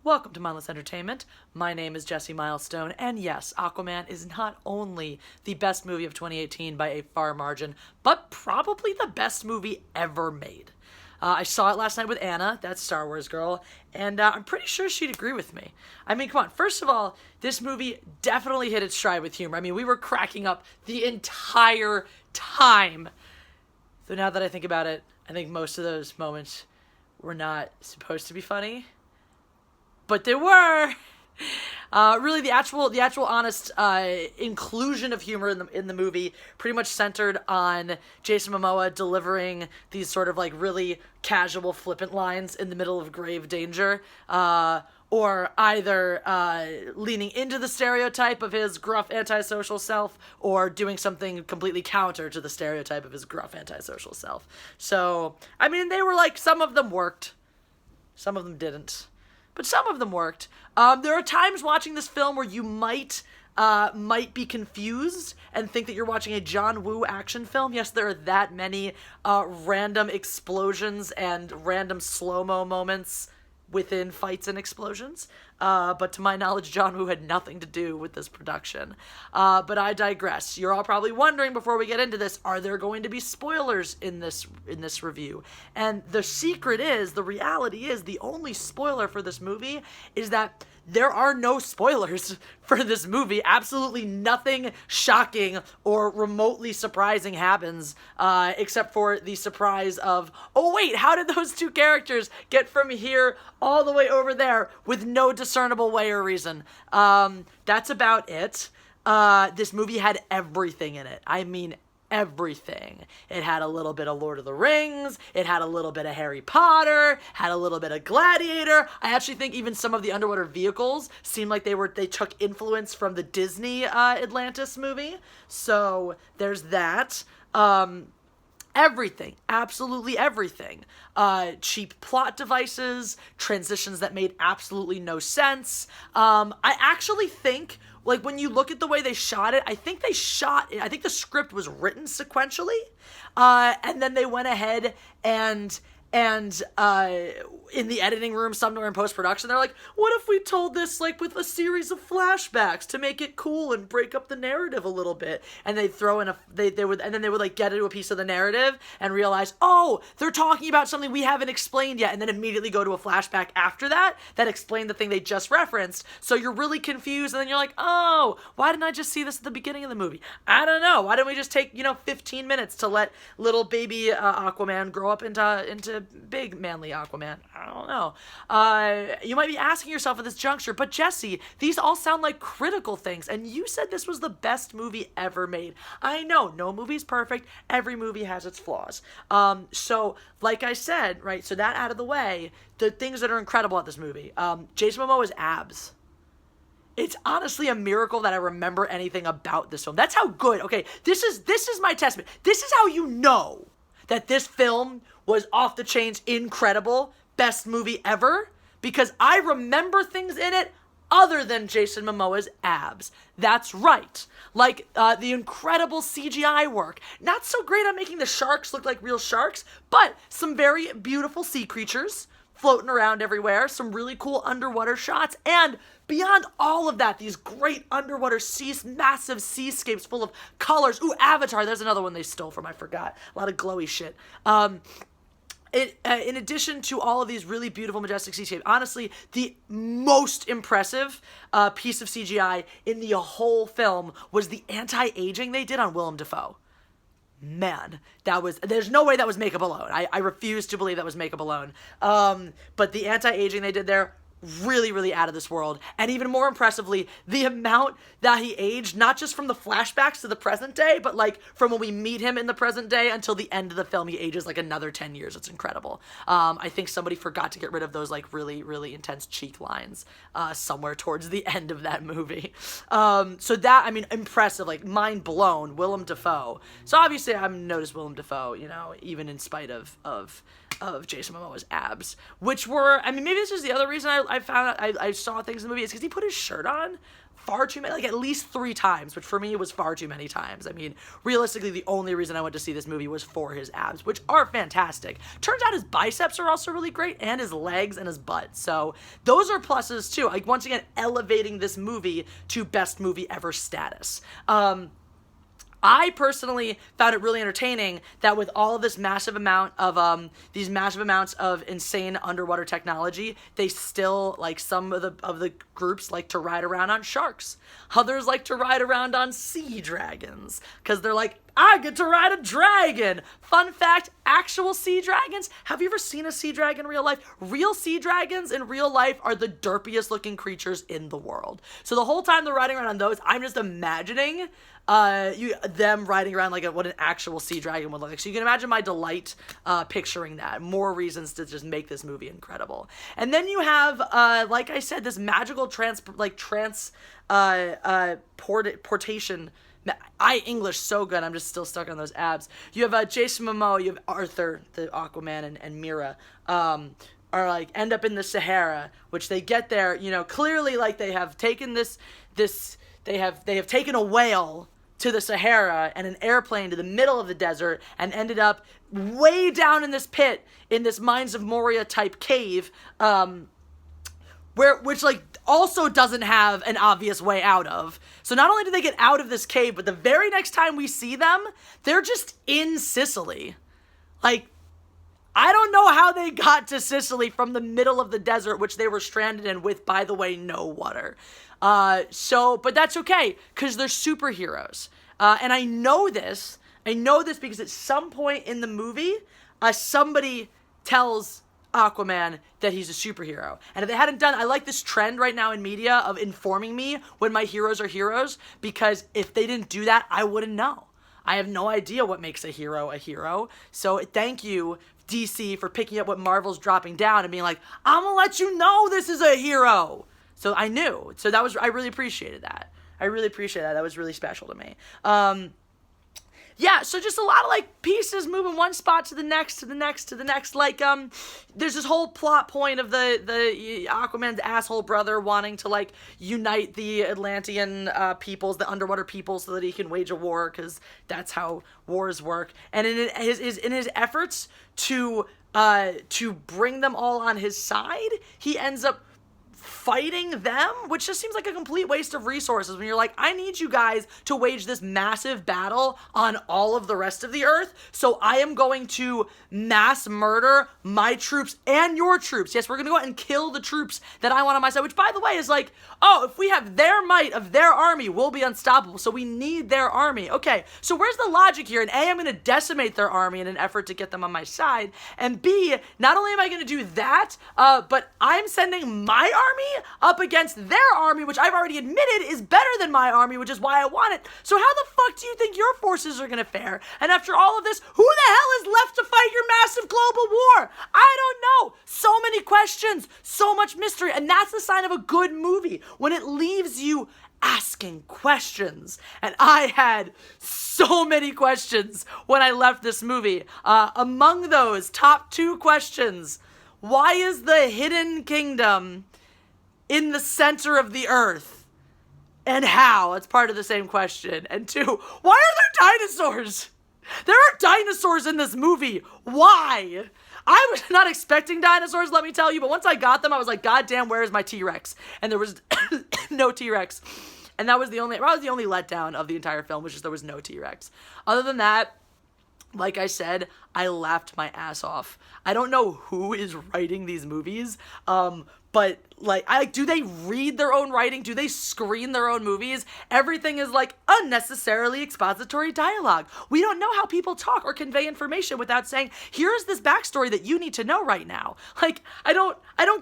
Welcome to Mindless Entertainment. My name is Jesse Milestone, and yes, Aquaman is not only the best movie of 2018 by a far margin, but probably the best movie ever made. I saw it last night with Anna, that Star Wars girl, and I'm pretty sure she'd agree with me. I mean, come on, first of all, this movie definitely hit its stride with humor. I mean, we were cracking up the entire time. Though now that I think about it, I think most of those moments were not supposed to be funny. But they were. Really, the actual honest inclusion of humor in the movie pretty much centered on Jason Momoa delivering these sort of like really casual, flippant lines in the middle of grave danger, or either leaning into the stereotype of his gruff antisocial self, or doing something completely counter to the stereotype of his gruff antisocial self. So, I mean, they were like, some of them worked, some of them didn't. But some of them worked. There are times watching this film where you might be confused and think that you're watching a John Woo action film. Yes, there are that many random explosions and random slow-mo moments within fights and explosions. But to my knowledge, John Woo had nothing to do with this production. But I digress. You're all probably wondering before we get into this, are there going to be spoilers in this review? And the reality is, the only spoiler for this movie is that there are no spoilers for this movie. Absolutely nothing shocking or remotely surprising happens, except for the surprise of, oh wait, how did those two characters get from here all the way over there with no discernible way or reason? That's about it. This movie had everything in it. I mean, everything. It had a little bit of Lord of the Rings, it had a little bit of Harry Potter, had a little bit of Gladiator. I actually think even some of the underwater vehicles seemed like they took influence from the Disney Atlantis movie. So there's that. Everything, absolutely everything. Cheap plot devices, transitions that made absolutely no sense. I actually think, like, when you look at the way they shot it, I think the script was written sequentially, and then they went ahead and in the editing room somewhere in post-production, they're like, what if we told this like with a series of flashbacks to make it cool and break up the narrative a little bit? And they'd throw in they would like get into a piece of the narrative and realize, oh, they're talking about something we haven't explained yet, and then immediately go to a flashback after that explained the thing they just referenced. So you're really confused, and then you're like, oh, why didn't I just see this at the beginning of the movie? I don't know. Why didn't we just take 15 minutes to let little baby Aquaman grow up into big manly Aquaman? I don't know. You might be asking yourself at this juncture, but Jesse, these all sound like critical things, and you said this was the best movie ever made. I know, no movie's perfect. Every movie has its flaws. So, like I said, right, so that out of the way, the things that are incredible at this movie. Jason Momoa's abs. It's honestly a miracle that I remember anything about this film. That's how good. Okay, this is my testament. This is how you know that this film was off the chains, incredible, best movie ever, because I remember things in it other than Jason Momoa's abs. That's right. Like, the incredible CGI work. Not so great on making the sharks look like real sharks, but some very beautiful sea creatures floating around everywhere, some really cool underwater shots, and beyond all of that, these great underwater massive seascapes full of colors. Ooh, Avatar, there's another one they stole from, I forgot. A lot of glowy shit. In addition to all of these really beautiful, majestic seascapes, honestly, the most impressive piece of CGI in the whole film was the anti-aging they did on Willem Dafoe. Man, there's no way that was makeup alone. I refuse to believe that was makeup alone. But the anti-aging they did there, really, really out of this world. And even more impressively, the amount that he aged, not just from the flashbacks to the present day, but like from when we meet him in the present day until the end of the film, he ages like another 10 years. It's incredible. I think somebody forgot to get rid of those like really, really intense cheek lines somewhere towards the end of that movie. So that, I mean, impressive, like mind blown, Willem Dafoe. So obviously I've noticed Willem Dafoe, even in spite of of Jason Momoa's abs, which were, I mean, maybe this is the other reason I found out, I saw things in the movie, is because he put his shirt on far too many, like at least 3 times, which for me was far too many times. I mean, realistically, the only reason I went to see this movie was for his abs, which are fantastic. Turns out his biceps are also really great, and his legs and his butt. So those are pluses too. Like, once again, elevating this movie to best movie ever status. I personally found it really entertaining that with all of this massive amount of these massive amounts of insane underwater technology, they still, like, some of the groups like to ride around on sharks. Others like to ride around on sea dragons because they're like, I get to ride a dragon. Fun fact, actual sea dragons. Have you ever seen a sea dragon in real life? Real sea dragons in real life are the derpiest looking creatures in the world. So the whole time they're riding around on those, I'm just imagining them riding around like what an actual sea dragon would look like. So you can imagine my delight picturing that. More reasons to just make this movie incredible. And then you have, like I said, this magical portation. English so good, I'm just still stuck on those abs. You have Jason Momoa, you have Arthur, the Aquaman, and Mira, are like, end up in the Sahara, which they get there, you know, clearly like they have taken they have taken a whale to the Sahara and an airplane to the middle of the desert and ended up way down in this pit, in this Mines of Moria type cave, which like also doesn't have an obvious way out of. So not only do they get out of this cave, but the very next time we see them, they're just in Sicily. Like, I don't know how they got to Sicily from the middle of the desert, which they were stranded in with, by the way, no water. But that's okay, because they're superheroes. And I know this because at some point in the movie, somebody tells Aquaman that he's a superhero. And if they hadn't done, I like this trend right now in media of informing me when my heroes are heroes, because if they didn't do that, I wouldn't know. I have no idea what makes a hero a hero. So thank you, DC, for picking up what Marvel's dropping down and being like, I'm gonna let you know this is a hero. So I knew. So I really appreciated that. That was really special to me. Yeah, so just a lot of, like, pieces moving one spot to the next. Like, there's this whole plot point of the Aquaman's asshole brother wanting to, like, unite the Atlantean peoples, the underwater peoples, so that he can wage a war, because that's how wars work. And in his efforts to bring them all on his side, he ends up fighting them, which just seems like a complete waste of resources when you're like, I need you guys to wage this massive battle on all of the rest of the earth, so I am going to mass murder my troops and your troops. Yes, we're going to go out and kill the troops that I want on my side, which, by the way, is like, oh, if we have their might of their army, we'll be unstoppable, so we need their army. Okay, so where's the logic here? And A, I'm going to decimate their army in an effort to get them on my side, and B, not only am I going to do that, but I'm sending my army up against their army, which I've already admitted is better than my army, which is why I want it. So how the fuck do you think your forces are going to fare? And after all of this, who the hell is left to fight your massive global war? I don't know. So many questions, so much mystery, and that's the sign of a good movie, when it leaves you asking questions. And I had so many questions when I left this movie. Among those top 2 questions: why is the Hidden Kingdom in the center of the earth? And how? It's part of the same question. And 2, why are there dinosaurs? There are dinosaurs in this movie. Why? I was not expecting dinosaurs, let me tell you, but once I got them, I was like, God damn, where is my T-Rex? And there was no T-Rex. And that was the only letdown of the entire film, which is there was no T-Rex. Other than that, like I said, I laughed my ass off. I don't know who is writing these movies, but like, do they read their own writing? Do they screen their own movies? Everything is like unnecessarily expository dialogue. We don't know how people talk or convey information without saying, here's this backstory that you need to know right now. Like, I don't,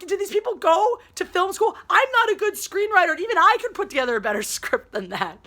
do these people go to film school? I'm not a good screenwriter, and even I could put together a better script than that.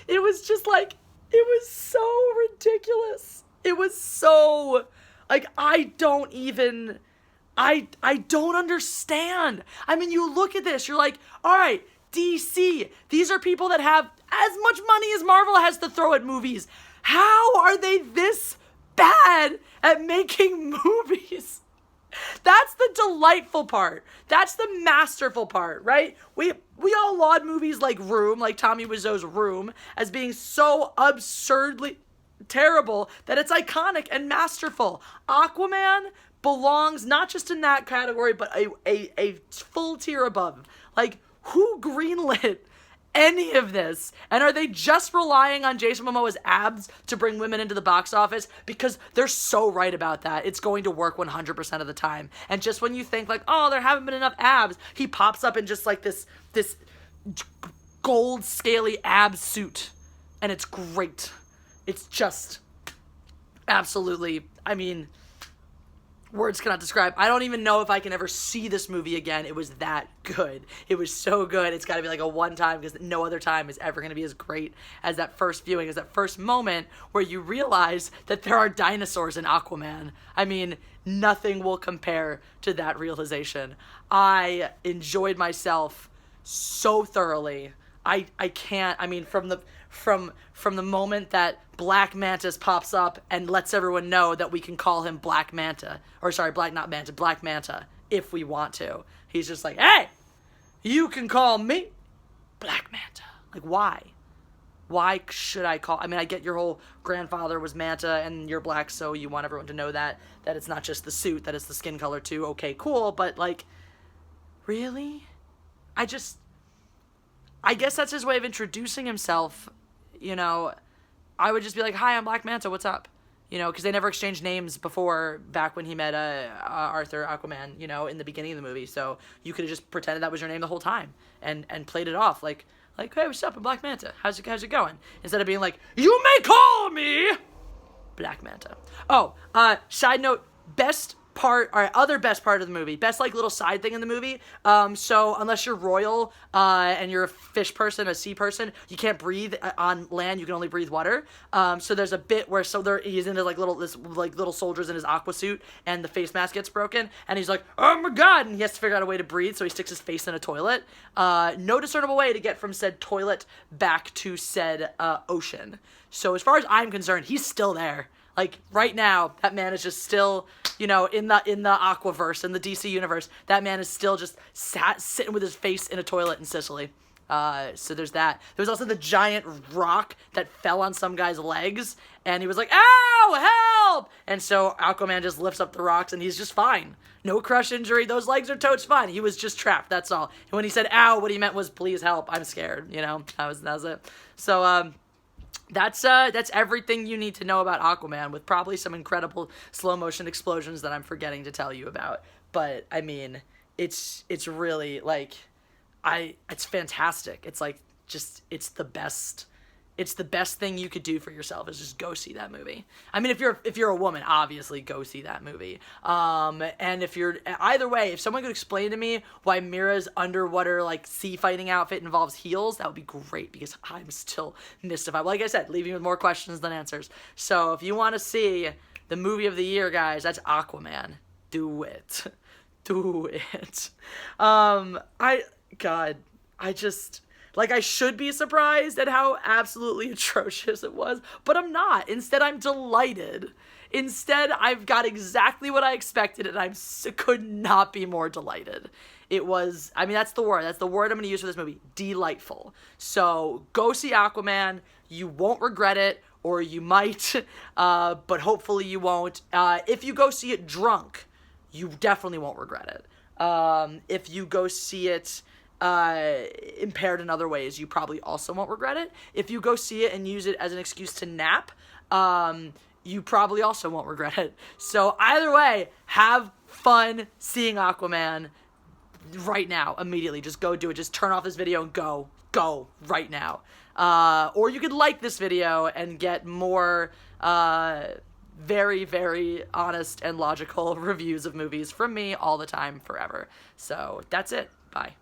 It was just like, it was so ridiculous. It was so, like, I don't understand. I mean, you look at this, you're like, all right, DC, these are people that have as much money as Marvel has to throw at movies. How are they this bad at making movies? That's the delightful part. That's the masterful part, right? We all laud movies like Room, like Tommy Wiseau's Room, as being so absurdly terrible that it's iconic and masterful. Aquaman belongs not just in that category, but a full tier above. Like, who greenlit any of this? And are they just relying on Jason Momoa's abs to bring women into the box office? Because they're so right about that. It's going to work 100% of the time. And just when you think like, oh, there haven't been enough abs, he pops up in just like this gold scaly ab suit. And it's great. It's just absolutely, I mean, words cannot describe. I don't even know if I can ever see this movie again. It was that good. It was so good. It's got to be like a one time, because no other time is ever going to be as great as that first viewing, as that first moment where you realize that there are dinosaurs in Aquaman. I mean, nothing will compare to that realization. I enjoyed myself so thoroughly. I can't, I mean, from the moment that Black Mantis pops up and lets everyone know that we can call him Black Manta, or sorry, Black Manta, if we want to. He's just like, hey, you can call me Black Manta. Like, why? Why should I call? I mean, I get your whole grandfather was Manta and you're black, so you want everyone to know that it's not just the suit, that it's the skin color too. Okay, cool, but like, really? I guess that's his way of introducing himself, you know. I would just be like, hi, I'm Black Manta, what's up? You know, because they never exchanged names before, back when he met Arthur, Aquaman, you know, in the beginning of the movie. So you could have just pretended that was your name the whole time and played it off like, hey, what's up, I'm Black Manta. How's it going? Instead of being like, you may call me Black Manta. Oh, side note, other best part of the movie, best like little side thing in the movie. So unless you're royal and you're a fish person, a sea person, you can't breathe on land. You can only breathe water. So there's a bit where he's into like little soldiers in his aqua suit, and the face mask gets broken, and he's like, oh my god, and he has to figure out a way to breathe. So he sticks his face in a toilet. No discernible way to get from said toilet back to said ocean. So as far as I'm concerned, he's still there. Like, right now, that man is just still, you know, in the Aquaverse, in the DC universe, that man is still just sitting with his face in a toilet in Sicily. So there's that. There was also the giant rock that fell on some guy's legs, and he was like, ow, help! And so Aquaman just lifts up the rocks, and he's just fine. No crush injury. Those legs are totes fine. He was just trapped, that's all. And when he said, ow, what he meant was, please help, I'm scared, you know? That was it. So, that's everything you need to know about Aquaman, with probably some incredible slow motion explosions that I'm forgetting to tell you about. But I mean, it's really like, it's fantastic. It's like, just, it's the best thing you could do for yourself, is just go see that movie. I mean, if you're a woman, obviously go see that movie. And if you're, either way, if someone could explain to me why Mira's underwater like sea fighting outfit involves heels, that would be great, because I'm still mystified. Like I said, leaving with more questions than answers. So if you want to see the movie of the year, guys, that's Aquaman. Do it. Do it. I should be surprised at how absolutely atrocious it was, but I'm not. Instead, I'm delighted. Instead, I've got exactly what I expected, and I could not be more delighted. It was, I mean, that's the word. That's the word I'm going to use for this movie. Delightful. So, go see Aquaman. You won't regret it, or you might, but hopefully you won't. If you go see it drunk, you definitely won't regret it. If you go see it impaired in other ways, you probably also won't regret it. If you go see it and use it as an excuse to nap, you probably also won't regret it. So either way, have fun seeing Aquaman right now, immediately. Just go do it. Just turn off this video and go right now. Or you could like this video and get more very, very honest and logical reviews of movies from me all the time, forever. So that's it. Bye.